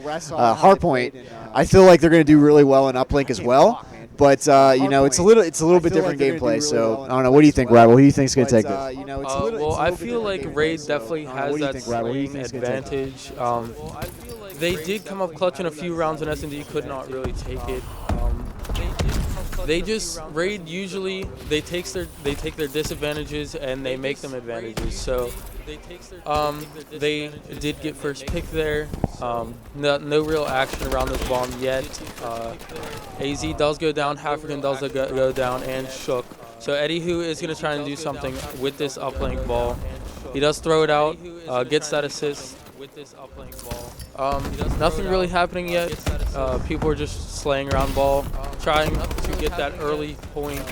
Hardpoint, I feel like they're going to do really well in uplink as well. But you know, it's a little bit different gameplay. So I don't know. What do you think, Rival? Who do you think is going to take this? Well, I feel like Raid definitely has that slaying advantage. They did come up clutch in a few rounds, and S&D could not really take it. They just Raid usually they take their disadvantages and they make them advantages. So they did get first pick there. No real action around this bomb yet. AZ does go down, African does go down, and Shook. So Eddie Who is going to try and do something with this uplink ball. He does throw it out, gets that assist. Nothing really happening yet. People are just slaying around ball, trying to get that early point.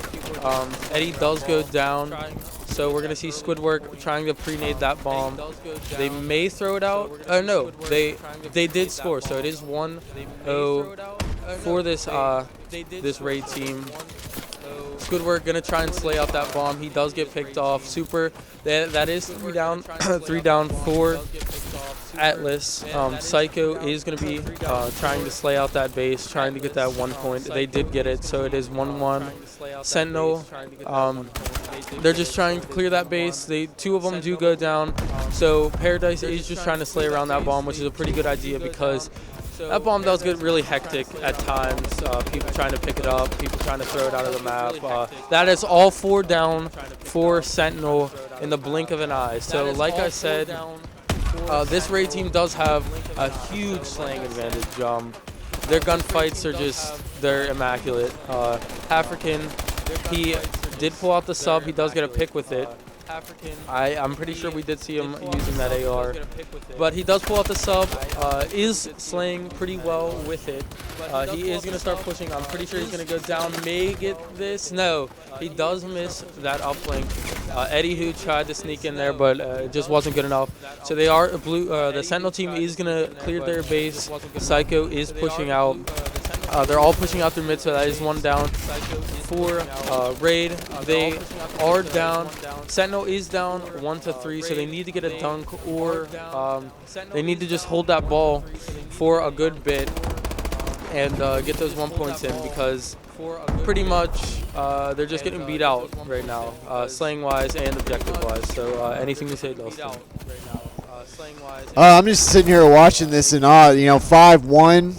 Eddie does go down, so we're going to see Squidwork trying to pre-nade that bomb. They may throw it out. No, they did score, so it is 1-0 for this Raid team. Squidwork gonna try and slay out that bomb. He does get picked off. Super. That is 3 down. 3 down for Atlas. Psycho is gonna be trying to slay out that base, trying to get that 1 point. They did get it, so it is 1-1. Sentinel. They're just trying to clear that base. Two of them do go down. So Paradise is just trying to slay around that bomb, which is a pretty good idea because that bomb does get really hectic at times. People trying to pick it up, people trying to throw it out of the map. That is all 4 down for Sentinel in the blink of an eye. So like I said, this Raid team does have a huge slaying advantage. Their gunfights are they're immaculate. African, he did pull out the sub. He does get a pick with it. I'm pretty sure we did see him using that AR, but he does pull out the sub, is slaying pretty well with it. He is going to start pushing. I'm pretty sure he's going to go down, may get this. No, he does miss that uplink. Eddie Who tried to sneak in there, but it just wasn't good enough. So they are the Sentinel team is going to clear their base. Psycho is pushing out. They're all pushing out through mid, so that is 1 down for Raid. They are down. Sentinel is down 1-3, so they need to get a dunk, or they need to just hold that ball for a good bit and get those 1 points in, because pretty much they're just getting beat out right now, slaying-wise and objective-wise. So anything to say, Dustin? I'm just sitting here watching this in awe. You know, 5-1.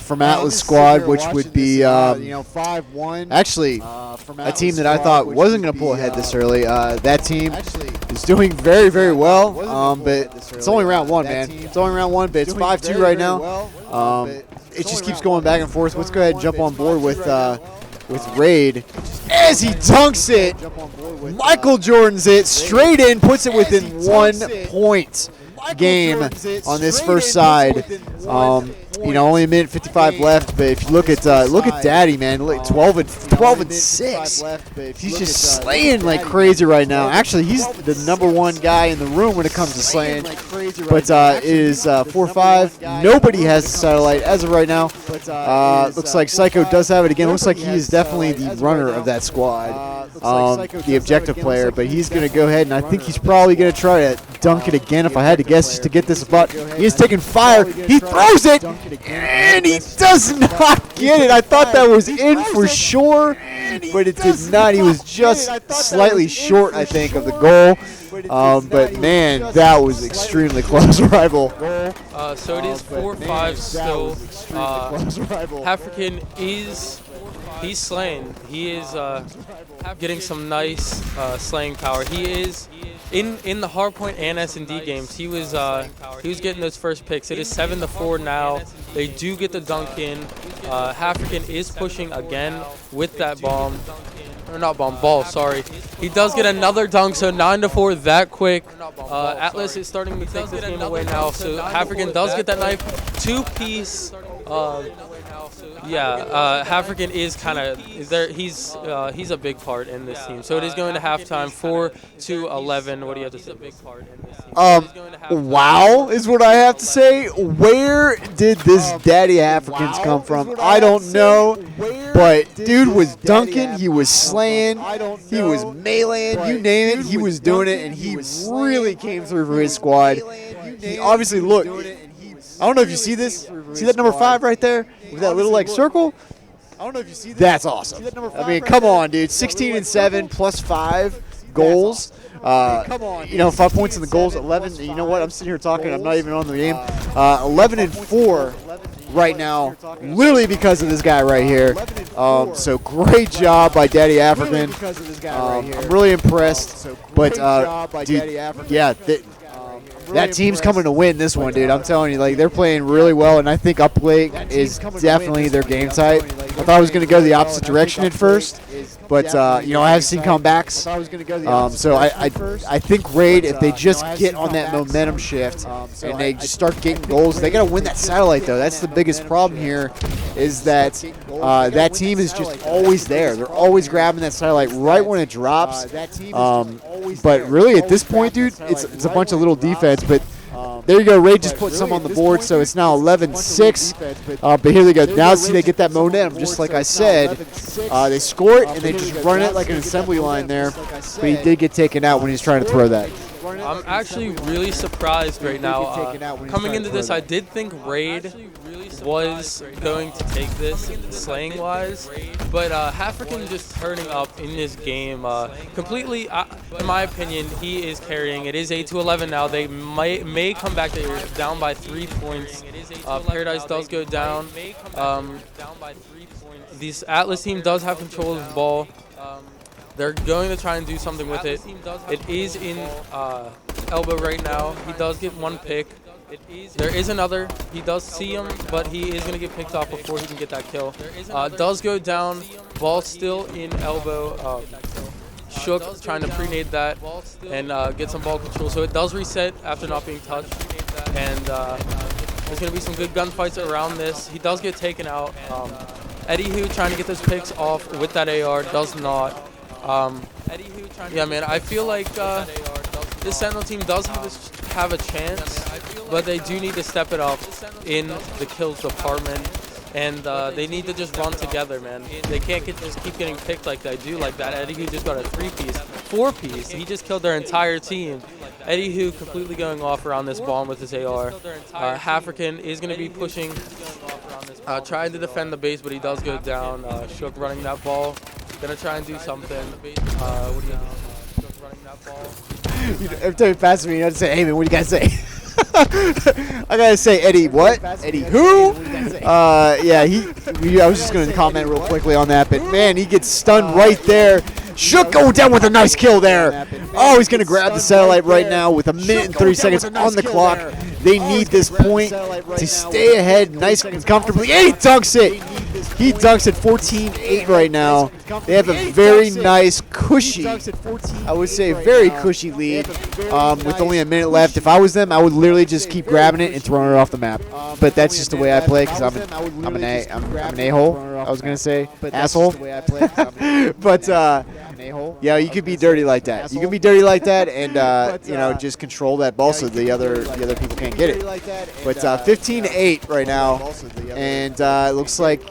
From Atlas squad, which would be actually a team that I thought wasn't going to pull ahead this early. That team is doing very, very well, but it's only round 1, man. It's only round 1, but it's 5-2 right now. It just keeps going back and forth. Let's go ahead and jump on board with Raid as he dunks it. Michael Jordan's it straight in, puts it within 1 point game on this first side. You know, only a minute 55 left, but if you look at Daddy, man, look, 12 and 6. He's just slaying like crazy right now. Actually, he's the #1 guy in the room when it comes to slaying. But it is 4-5. Nobody has the satellite as of right now. Looks like Psycho does have it again. Looks like he is definitely the runner of that squad, the objective player. But he's going to go ahead, and I think he's probably going to try to dunk it again, if I had to guess, just to get this spot. He is taking fire. He throws it, and he does not get it. I thought that was in for sure, but it did not. He was just slightly short, I think, of the goal. But, man, that was extremely close, Rival. So it is 4-5 still. African he's slaying. He is getting some nice slaying power. He is in the hardpoint and S&D games. He was getting those first picks. It is 7-4 now. They do get the dunk in. African is pushing again with that bomb. Or not bomb, ball, sorry. He does get another dunk, so 9-4 that quick. Atlas is starting to take this game away now, so African does get that knife. 2-piece. African is kind of there. He's a big part in this team. So it is going to halftime, 4-11. What do you have to say? Wow is what I have to say. Where did this Daddy Africans come from? I don't know, but dude was dunking. He was slaying. He was meleeing. You name it, he was doing it, and he really came through for his squad. He obviously looked. I don't know if you see this. See that number 5 right there with that little like circle? I don't know if you see this. That's awesome. I mean, come on, dude. 16 and 7 plus 5 goals. You know, 5 points in the goals. 11. You know what? I'm sitting here talking. I'm not even on the game. 11 and 4 right now, literally because of this guy right here. So great job by Daddy African. I'm really impressed. But dude, yeah. That team's coming to win this one, dude. I'm telling you, like, they're playing really well, and I think Up Lake is definitely their game type. I thought I was going to go the opposite direction at first, but you know, I have seen comebacks. So I think Raid, if they just get on that momentum shift and they just start getting goals, they got to win that satellite though. That's the biggest problem here, is that that team is just always there. They're always grabbing that satellite right when it drops. But really, at this point, dude, it's a bunch of little defense. But there you go. Raid just put some on the board, so it's now 11-6. But here they go. Now see, they get that momentum, just like I said. They score it, and they just run it like an assembly line there. But he did get taken out when he was trying to throw that. I'm actually really surprised right now. Coming into this, I did think Raid was going to take this slaying-wise, but African just turning up in this game completely. In my opinion, he is carrying. It is 8-11 now. They may come back. They're down by 3 points. Paradise does go down. This Atlas team does have control of the ball. They're going to try and do something with it. It is in elbow right now. He does get one pick. There is another. He does see him, but he is going to get picked off before he can get that kill. Does go down. Ball still in elbow. Shook trying to pre-nade that and get some ball control. So it does reset after not being touched. And there's going to be some good gunfights around this. He does get taken out. Eddie Hu trying to get those picks off with that AR. Does not. Yeah, man, I feel like this Sentinel team does have a chance, but they do need to step it up in the kills department, and they need to just run together, man. They can't just keep getting picked like they do like that. Eddie Hu just got a 3-piece, 4-piece. He just killed their entire team. Eddie Hu completely going off around this bomb with his AR. African is going to be pushing, trying to defend the base, but he does go down. Shook running that ball. Gonna try and do something. What do you do? Shook running that ball. Every time you pass me, you have to say, hey, man, what do you guys say? I gotta say, Eddie, what? Eddie, who? Yeah, I was just gonna comment real quickly on that, but man, he gets stunned right there. Shook go down with a nice kill there. Oh, he's gonna grab the satellite right now with 1 minute and 30 seconds on the clock. They need this point to stay ahead nice and comfortably. And he dunks it. He dunks at 14-8 right now. They have a very nice, cushy, I would say very cushy lead with only 1 minute left. If I was them, I would literally just keep grabbing it and throwing it off the map. But that's just the way I play because I'm an a-hole, I was going to say. Asshole. But, yeah, you could be dirty like that. You can be dirty like that and, you know, just control that ball so the other people can't get it. But 15-8 right now, and it looks like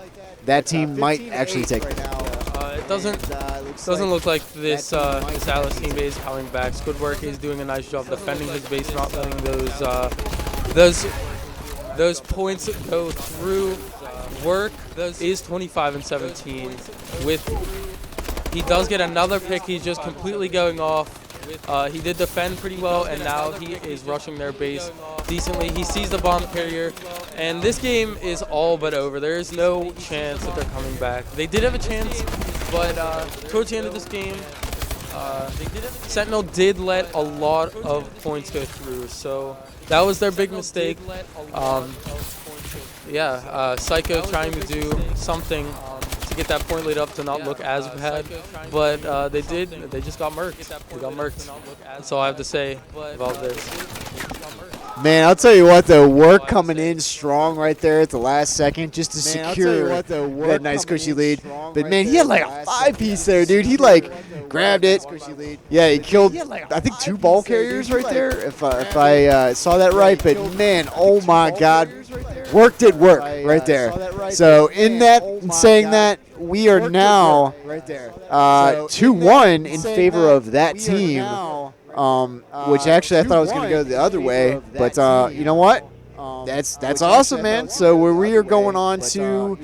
that team might actually take it. It doesn't look like this Atlas team is coming back. Squidwork is doing a nice job defending his base, not letting those points go through. Work is 25-17. He does get another pick. He's just completely going off. He did defend pretty well, and now he is rushing their base decently. He sees the bomb carrier, and this game is all but over. There is no chance that they're coming back. They did have a chance, but towards the end of this game, Sentinel did let a lot of points go through, so that was their big mistake. Psycho trying to do something to get that point lead up to not look as bad, but they just got murked. They got murked. That's all I have to say about this. Man, I'll tell you what, though, work coming in strong right there at the last second just to secure that nice cushy lead. But, man, he had like a 5-piece there, dude. He, like, grabbed it. Yeah, he killed, I think, 2 ball carriers right there, if I saw that right. But, man, oh, my God, work did work right there. So, in saying that, we are now 2-1 in favor of that team. Which actually I thought I was going to go the other way, but you know what? That's awesome, man. So we are going on to.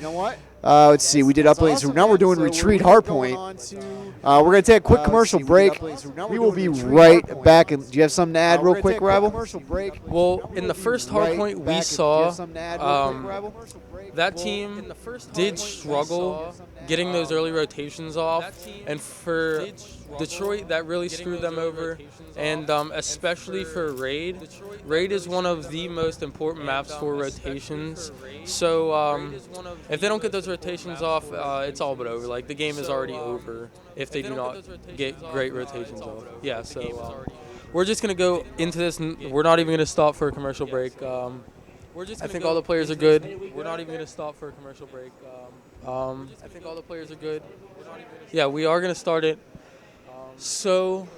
Let's see. We did uplink, so now we're doing retreat hardpoint. We're going to take a quick commercial break. We will be right back. And do you have something to add real quick, Rabble? Well, in the first hardpoint we saw, that team did struggle getting those early rotations off, and for Detroit, that really screwed them over, and especially for Raid. Raid is one of the most important maps for rotations, so if they don't get those rotations off, it's all but over. Like, the game is already over if they do not get great rotations off. Yeah, so we're just going to go into this. We're not even going to stop for a commercial break. I think all the players are good. We're not even going to stop for a commercial break. I think all the players are good. Yeah, we are going to start it. So,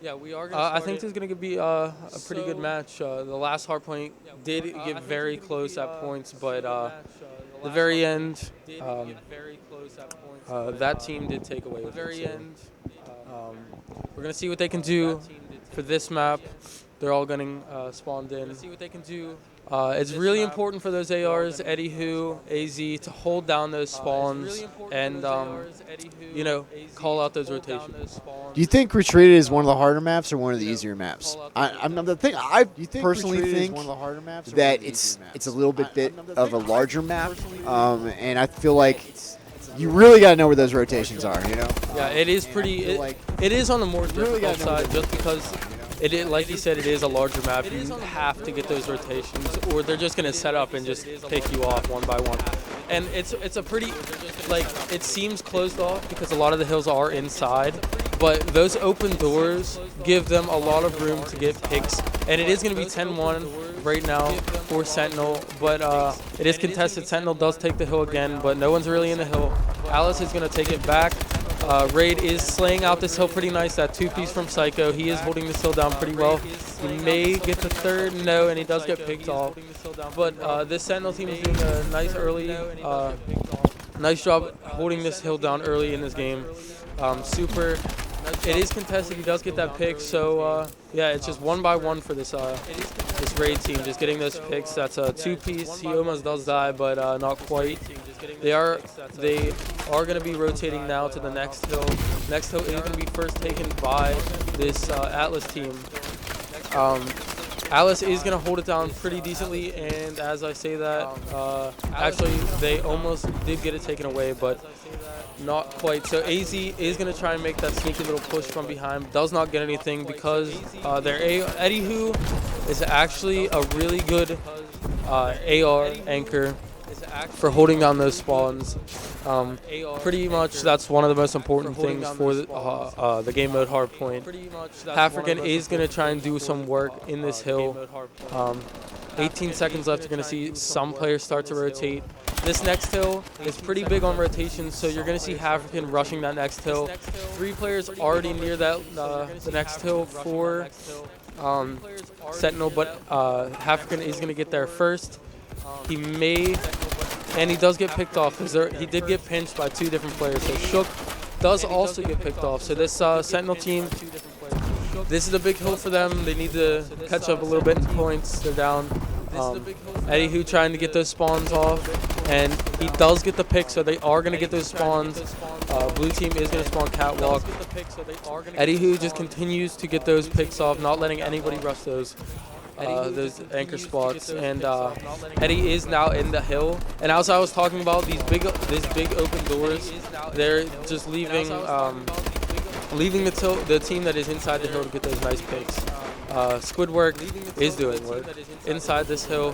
I think this is going to be a pretty good match. The last hardpoint did get very close at points, but the very end, that team did take away. At the very end, we're going to see what they can do for this map. They're all getting spawned in. See what they can do. It's really important for those ARs, Eddie Hu, AZ, to hold down those spawns and, call out those rotations. Do you think Retreated is one of the harder maps or one of the easier maps? I personally think that it's a little bit of a larger map, and I feel like you really got to know where those rotations are, you know? Yeah, it is pretty. It is on the more difficult side just because. Like you said, it is a larger map. You have to get those rotations, or they're just going to set up and just pick you off one by one. And it's a pretty, it seems closed off because a lot of the hills are inside, but those open doors give them a lot of room to get picks. And it is going to be 10-1 right now for Sentinel, but it is contested. Sentinel does take the hill again, but no one's really in the hill. Alice is going to take it back. Raid is slaying out this hill pretty nice. That two-piece from Psycho. He is holding this hill down pretty well. He may get the third, no, and he does get picked off. But this Sentinel team is doing a nice early, nice job holding this hill down early in this game. Super. It is contested. He does get that pick. So yeah, it's just one by one for this this Raid team. Just getting those picks. That's a two-piece. He almost does die, but not quite. They are going to be rotating now to the next hill. Next hill is going to be first taken by this Atlas team. Alice is going to hold it down pretty decently, and as I say that, actually they almost did get it taken away, but not quite. So AZ is going to try and make that sneaky little push from behind. Does not get anything because their Eddie Hu is actually a really good AR anchor for holding down those spawns. Pretty much that's one of the most important things for the game mode hardpoint. African is going to try and do some work in this hill. 18 seconds left. You're going to see some players start to rotate. This next hill is pretty big on rotations, so you're going to see African rushing that next hill. 3 players already near that the next hill for Sentinel, but African is going to get there first. He may, and he does get picked off because he did get pinched by 2 different players. So Shook does also get picked off. So this Sentinel team, this is a big hill for them. They need to catch up a little bit in points. They're down. Eddie Hu trying to get those spawns off, and he does get the pick, so they are going to get those spawns. Blue team is going to spawn catwalk. Eddie Hu just continues to get those picks off, not letting anybody rush those anchor spots, and Eddie is now in the hill. And as I was talking about, these big open doors, they're just leaving the team that is inside the hill to get those nice picks. Squidwork is doing work inside this hill.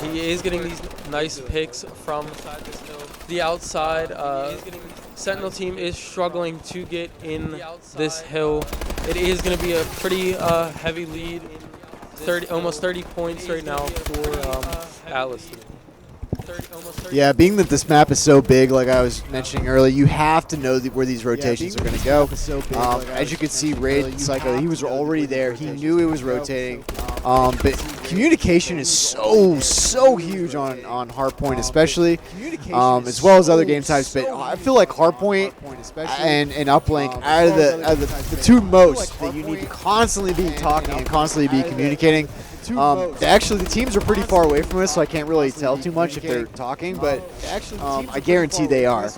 He is getting these nice picks from the outside. Sentinel team is struggling to get in this hill. It is going to be a pretty heavy lead. Almost 30 points right now for Atlas. Yeah, being that this map is so big, like I was mentioning earlier, you have to know where these rotations are going to go. As you can see, Raid Psycho, he was already there. He knew it was rotating. But communication is so huge on Hardpoint, especially, as well as other game types. But I feel like Hardpoint and Uplink are the 2 most that you need to constantly be talking and constantly be communicating. Actually, the teams are pretty far away from us, so I can't really tell too much if they're talking, but I guarantee they are.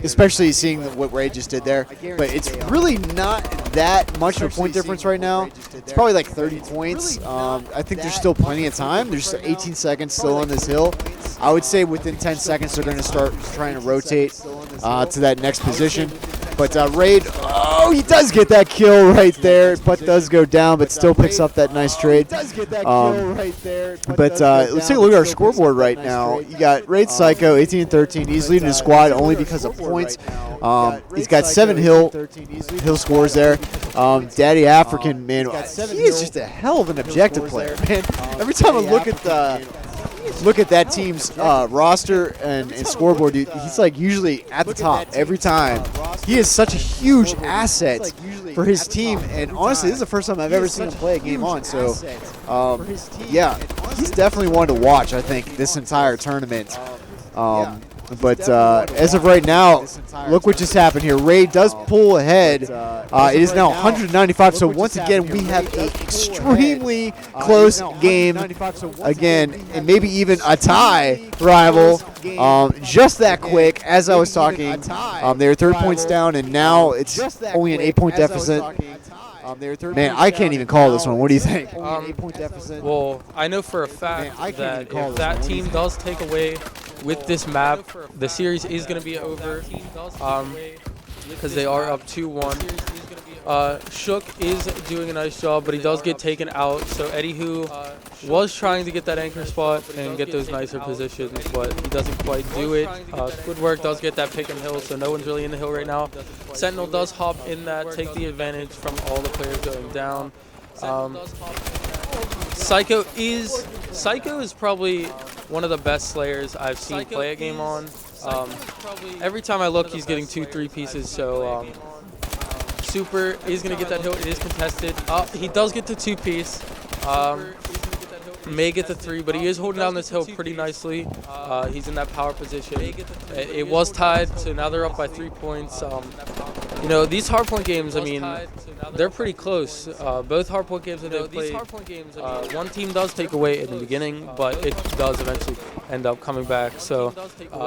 Especially seeing what Ray just did there. But it's really not that much of a point difference right now. It's probably like 30 points. I think there's still plenty of time. There's 18 seconds still on this hill. I would say within 10 seconds they're going to start trying to rotate to that next position. But Raid, oh, he does get that kill right there. Putt does go down, but still picks up that nice trade. Let's take a look at our scoreboard right now. You got Raid Psycho, 18 and 13. He's leading his squad only because of points. He's got 7 hill scores there. Daddy African, man, he is just a hell of an objective player, man. Every time I look at that team's roster and scoreboard, dude, he's like usually at the top every time. He is such a huge asset for his team, and honestly, this is the first time I've ever seen him play a game on. So, yeah, he's definitely one to watch, I think, this entire tournament. But as of right now, look what just happened here. Ray does pull ahead. It is now 195. So once again, we have an extremely close game again, and maybe even a tie rival. Just that quick. As I was talking, they were 30 points down, and now it's only an 8-point deficit. Man, I can't even call this one. What do you think? Well, I know for a fact that if that team does take away with this map, the series is going to be over because they are up 2-1. Shook is doing a nice job, but he does get taken out. So Eddie, who was trying to get that anchor spot and get those nicer positions, but he doesn't quite do it. Squidwork does get that pick and hill, so no one's really in the hill right now. Sentinel does hop in that, take the advantage from all the players going down. Psycho is probably one of the best slayers I've seen play a game on. Every time I look, he's getting 2-3 pieces, so Super is going to get that hill. It is contested. He does get the 2-piece. May get the 3, but he is holding down this hill pretty nicely. He's in that power position. It was tied, so now they're up by 3 points. You know, these hardpoint games, I mean, they're pretty close. Both hardpoint games that they played, one team does take away in the beginning, but it does eventually end up coming back. So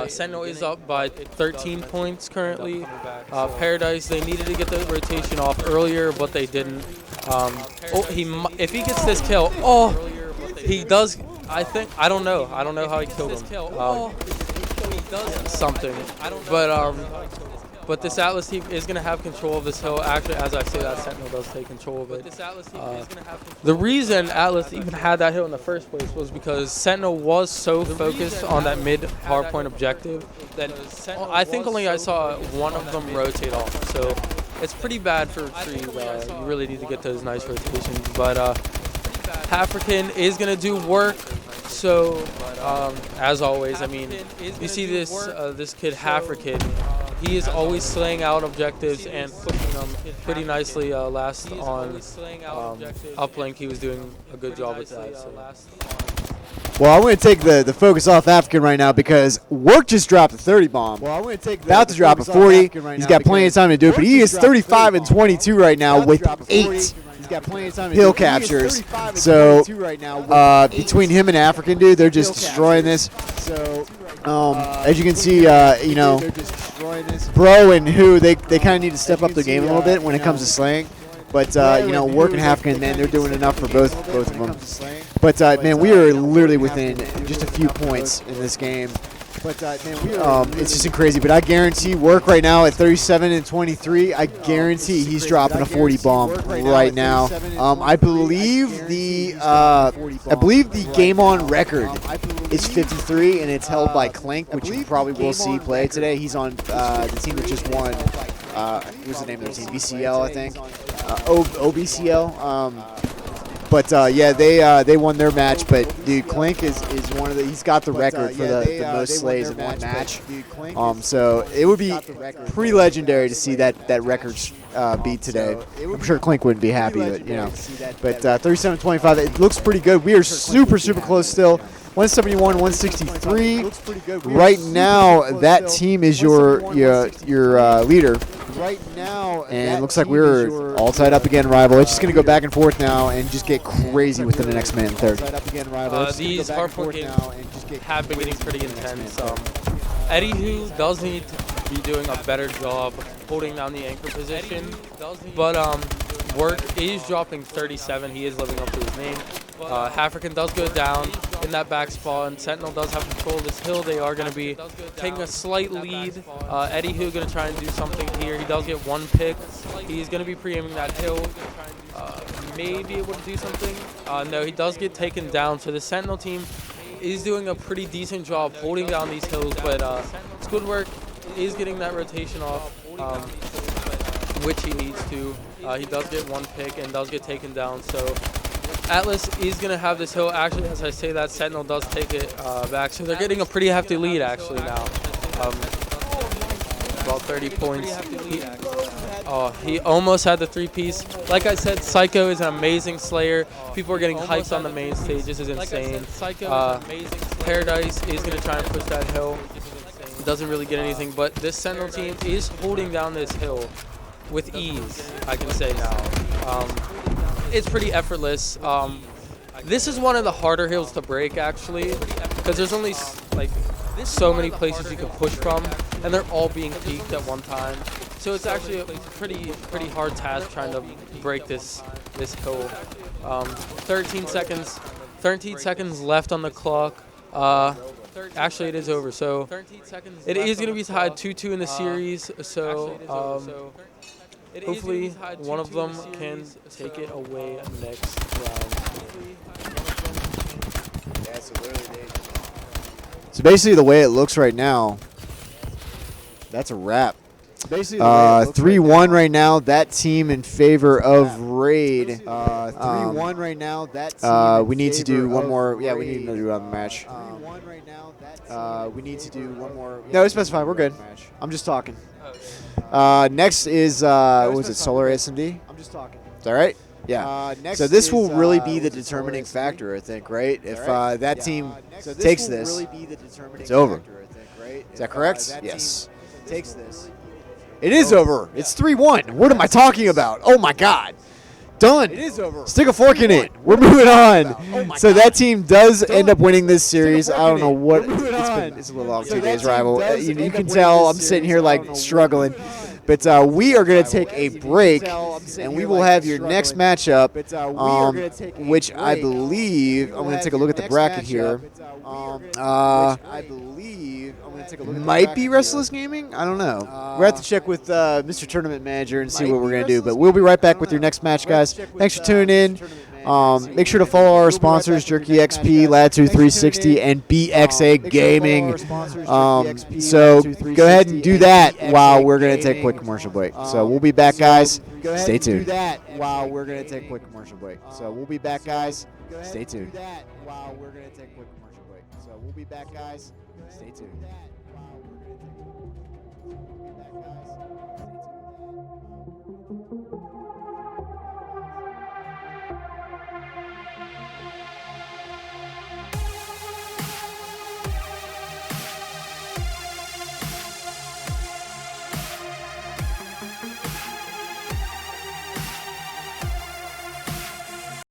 Sentinel is up by 13 points currently. Paradise, they needed to get the rotation off earlier, but they didn't. If he gets this kill, he does. I don't know how he killed him. Something. But this Atlas team is going to have control of this hill. Actually, as I say that, Sentinel does take control of it. The reason Atlas even had that hill in the first place was because Sentinel was so focused on that mid hardpoint objective that I think only I saw one of them rotate off. So it's pretty bad for Retrieve. You really need to get those nice rotations. But African is going to do work. So as always, I mean, you see this kid African. He is always slaying out objectives and pushing them pretty nicely. Last on uplink, he was doing a good job with that. So. Well, I'm going to take the focus off African right now because Work just dropped a 30 bomb. Well, I'm going to take about to drop a 40. He's got plenty of time to do it, but he is 35 and 22 right now with 8 hill captures. So between him and African, dude, they're just destroying this. As you can see, you know, Bro and Who, they kind of need to step up their game a little bit when it comes to slaying. But, you know, Work and African, man, they're doing enough for both of them. But, man, we are literally within just a few points in this game. It's just crazy. But I guarantee Work right now at 37 and 23, I guarantee he's dropping a 40 bomb right now. I believe the game on record is 53, and it's held by Clink, which you probably will see play today. He's on the team that just won. What's the name of their team? BCL, I think. OBCL. But yeah, they won their match. But dude, Clink is one of the. He's got the record for the most slays in one match. So it would be pretty legendary to see that record beat today. I'm sure Clink wouldn't be happy, but you know. But 37-25, it looks pretty good. We are super close still. 171, 163. Right now, that team is your leader. Right now, and it looks like we're all tied up again, rival. It's just going to go back and forth now and just get crazy within the next minute and third. These hardpoint games have been getting pretty intense. Eddie Who does need to be doing a better job holding down the anchor position, but Work is dropping 37. He is living up to his name. African does go down in that back spot, and Sentinel does have control of this hill. They are going to be taking a slight lead. Eddie Who going to try and do something here. He does get one pick. He's going to be pre-aiming that hill. May be able to do something. No, he does get taken down. So the Sentinel team is doing a pretty decent job holding down these hills, but Squidwork is getting that rotation off, which he needs to. He does get one pick and does get taken down. So Atlas is going to have this hill. Actually, as I say that, Sentinel does take it back. So they're getting a pretty hefty lead, actually, now. About 30 points. He almost had the three-piece. Like I said, Psycho is an amazing Slayer. People are getting hyped on the main stage. This is insane. Paradise is going to try and push that hill. Doesn't really get anything, but this Sentinel team is holding down this hill with ease, I can say now. It's pretty effortless. This is one of the harder hills to break, actually, because there's only like so many places you can push from, and they're all being peaked at one time. So it's actually a pretty hard task trying to break this hill. 13 seconds left on the clock. Actually, it is over. So it is going to be tied 2-2 in the series. So hopefully one of them can take it away next round. So basically, the way it looks right now, that's a wrap. 3-1 right now. That team in favor of Raid. 3-1 right now. That team. We need to do one more. Yeah, we need to do another match. We need to do one more. No, it's specified. We're good. I'm just talking. Next is what was it? Solar SMD. I'm just talking. Is that right? Yeah. So this will really be the determining factor, I think, right? If that team takes this, it's over. Is that correct? Yes. Takes this. It is over. It's 3-1. What am I talking about? Oh my God. Done. It is over. Stick a fork in it. We're moving on. So that team does end up winning this series. I don't know what. It's a little long 2 days, rival. You can tell I'm sitting here like struggling. But we are going to take a break, and we will have your next matchup, which I believe, I'm going to take a look at the bracket here. Might be Restless Gaming? I don't know. We'll have to check with Mr. Tournament Manager and see what we're going to do. But we'll be right back with your next match, guys. Thanks for tuning in. Make sure to follow our sponsors, Jerky XP, Latitude 360, and BXA Gaming. So go ahead and do that while we're going to take a quick commercial break. So we'll be back, guys. Stay tuned. Do that while we're going to take a quick commercial break. So we'll be back, guys. Stay tuned. While we're going to take a quick commercial break. So we'll be back, guys. Stay tuned.